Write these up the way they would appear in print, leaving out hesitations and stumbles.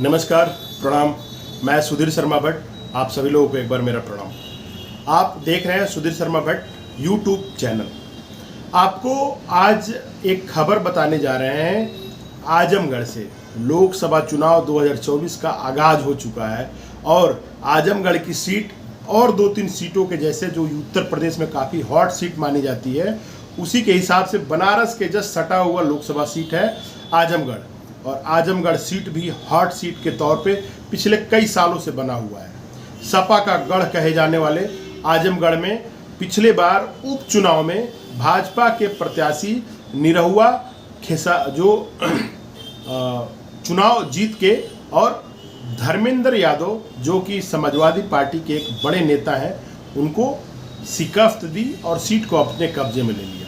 नमस्कार, प्रणाम। मैं सुधीर शर्मा भट्ट, आप सभी लोगों को एक बार मेरा प्रणाम। आप देख रहे हैं सुधीर शर्मा भट्ट यूट्यूब चैनल। आपको आज एक खबर बताने जा रहे हैं। आजमगढ़ से लोकसभा चुनाव 2024 का आगाज हो चुका है और आजमगढ़ की सीट और 2-3 सीटों के जैसे जो उत्तर प्रदेश में काफ़ी हॉट सीट मानी जाती है, उसी के हिसाब से बनारस के जस्ट सटा हुआ लोकसभा सीट है आजमगढ़। और आजमगढ़ सीट भी हॉट सीट के तौर पे पिछले कई सालों से बना हुआ है। सपा का गढ़ कहे जाने वाले आजमगढ़ में पिछले बार उपचुनाव में भाजपा के प्रत्याशी निरहुआ खेसा जो चुनाव जीत के और धर्मेंद्र यादव जो कि समाजवादी पार्टी के एक बड़े नेता हैं, उनको शिकस्त दी और सीट को अपने कब्जे में ले लिया।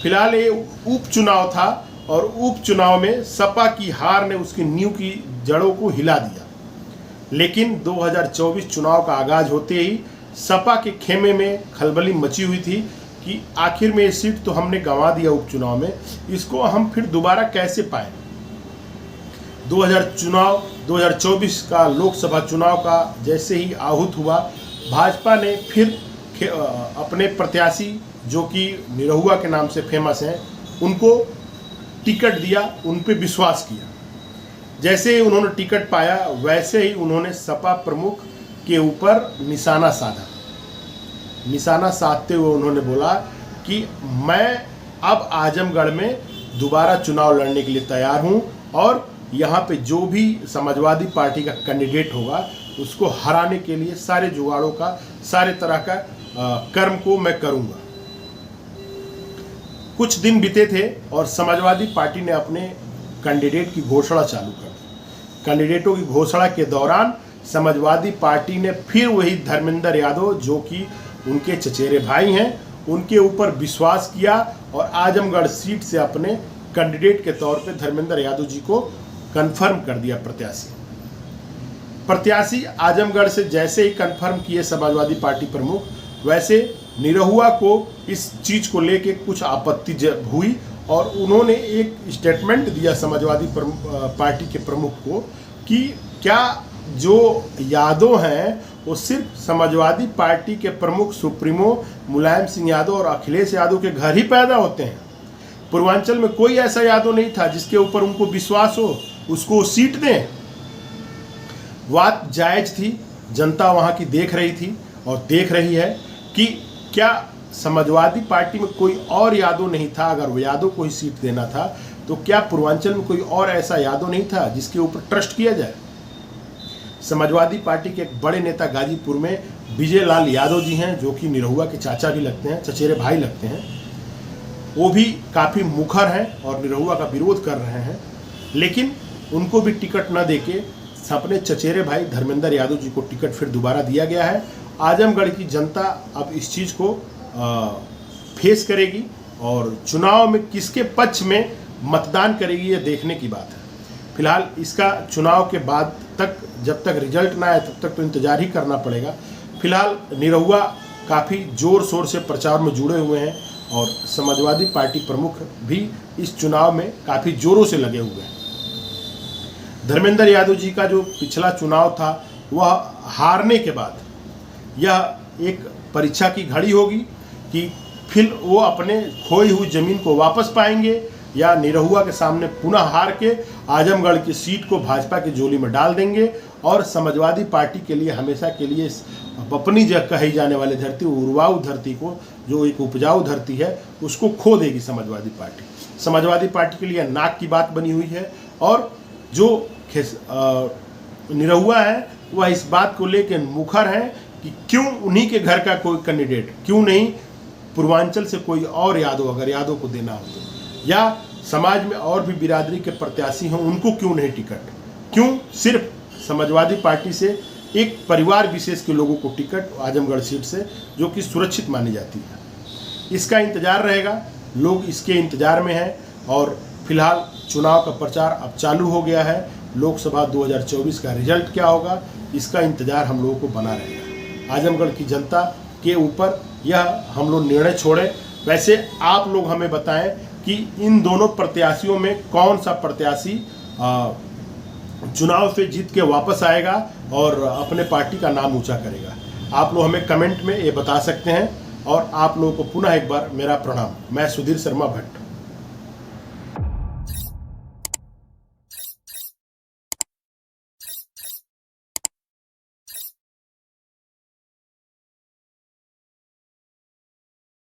फिलहाल ये उपचुनाव था और उपचुनाव में सपा की हार ने उसकी नींव की जड़ों को हिला दिया। लेकिन 2024 चुनाव का आगाज होते ही सपा के खेमे में खलबली मची हुई थी कि आखिर में ये सीट तो हमने गंवा दिया उपचुनाव में, इसको हम फिर दोबारा कैसे पाएं। 2024 का लोकसभा चुनाव का जैसे ही आहूत हुआ, भाजपा ने फिर अपने प्रत्याशी जो कि निरहुआ के नाम से फेमस हैं, उनको टिकट दिया, उन पे विश्वास किया। जैसे ही उन्होंने टिकट पाया वैसे ही उन्होंने सपा प्रमुख के ऊपर निशाना साधा। निशाना साधते हुए उन्होंने बोला कि मैं अब आजमगढ़ में दोबारा चुनाव लड़ने के लिए तैयार हूं और यहाँ पे जो भी समाजवादी पार्टी का कैंडिडेट होगा उसको हराने के लिए सारे जुगाड़ों का, सारे तरह का कर्म को मैं करूँगा। कुछ दिन बीते थे और समाजवादी पार्टी ने अपने कैंडिडेट की घोषणा चालू कर दी। कैंडिडेटों की घोषणा के दौरान समाजवादी पार्टी ने फिर वही धर्मेंद्र यादव जो कि उनके चचेरे भाई हैं, उनके ऊपर विश्वास किया और आजमगढ़ सीट से अपने कैंडिडेट के तौर पे धर्मेंद्र यादव जी को कंफर्म कर दिया प्रत्याशी। आजमगढ़ से जैसे ही कंफर्म किए समाजवादी पार्टी प्रमुख, वैसे निरहुआ को इस चीज़ को लेके कुछ आपत्ति हुई और उन्होंने एक स्टेटमेंट दिया समाजवादी पार्टी के प्रमुख को कि क्या जो यादव हैं वो सिर्फ समाजवादी पार्टी के प्रमुख सुप्रीमो मुलायम सिंह यादव और अखिलेश यादव के घर ही पैदा होते हैं। पूर्वांचल में कोई ऐसा यादव नहीं था जिसके ऊपर उनको विश्वास हो, उसको सीट दें। बात जायज थी, जनता वहाँ की देख रही थी और देख रही है कि क्या समाजवादी पार्टी में कोई और यादव नहीं था। अगर वो यादव को ही सीट देना था तो क्या पूर्वांचल में कोई और ऐसा यादव नहीं था जिसके ऊपर ट्रस्ट किया जाए। समाजवादी पार्टी के एक बड़े नेता गाजीपुर में विजय लाल यादव जी हैं, जो कि निरहुआ के चाचा भी लगते हैं, चचेरे भाई लगते हैं। वो भी काफ़ी मुखर हैं और निरहुआ का विरोध कर रहे हैं, लेकिन उनको भी टिकट न देके अपने चचेरे भाई धर्मेंद्र यादव जी को टिकट फिर दोबारा दिया गया है। आजमगढ़ की जनता अब इस चीज़ को फेस करेगी और चुनाव में किसके पक्ष में मतदान करेगी ये देखने की बात है। फिलहाल इसका चुनाव के बाद तक, जब तक रिजल्ट ना आए तब तक तो इंतज़ार ही करना पड़ेगा। फिलहाल निरहुआ काफ़ी ज़ोर शोर से प्रचार में जुड़े हुए हैं और समाजवादी पार्टी प्रमुख भी इस चुनाव में काफ़ी ज़ोरों से लगे हुए हैं। धर्मेंद्र यादव जी का जो पिछला चुनाव था वह हारने के बाद यह एक परीक्षा की घड़ी होगी कि फिर वो अपने खोई हुई ज़मीन को वापस पाएंगे या निरहुआ के सामने पुनः हार के आजमगढ़ की सीट को भाजपा की झोली में डाल देंगे और समाजवादी पार्टी के लिए हमेशा के लिए अपनी जगह कही जाने वाली धरती, उर्वाऊ धरती को, जो एक उपजाऊ धरती है, उसको खो देगी समाजवादी पार्टी। समाजवादी पार्टी के लिए नाक की बात बनी हुई है और जो निरहुआ है वह इस बात को लेकर मुखर हैं कि क्यों उन्हीं के घर का कोई कैंडिडेट, क्यों नहीं पूर्वांचल से कोई और यादव, अगर यादव को देना हो तो, या समाज में और भी बिरादरी के प्रत्याशी हों उनको क्यों नहीं टिकट, क्यों सिर्फ समाजवादी पार्टी से एक परिवार विशेष के लोगों को टिकट आजमगढ़ सीट से, जो कि सुरक्षित मानी जाती है। इसका इंतजार रहेगा, लोग इसके इंतजार में हैं और फिलहाल चुनाव का प्रचार अब चालू हो गया है। लोकसभा 2024 का रिजल्ट क्या होगा इसका इंतजार हम लोगों को बना रहेगा। आजमगढ़ की जनता के ऊपर यह हम लोग निर्णय छोड़े। वैसे आप लोग हमें बताएं कि इन दोनों प्रत्याशियों में कौन सा प्रत्याशी चुनाव से जीत के वापस आएगा और अपने पार्टी का नाम ऊंचा करेगा। आप लोग हमें कमेंट में ये बता सकते हैं। और आप लोगों को पुनः एक बार मेरा प्रणाम। मैं सुधीर शर्मा भट्ट।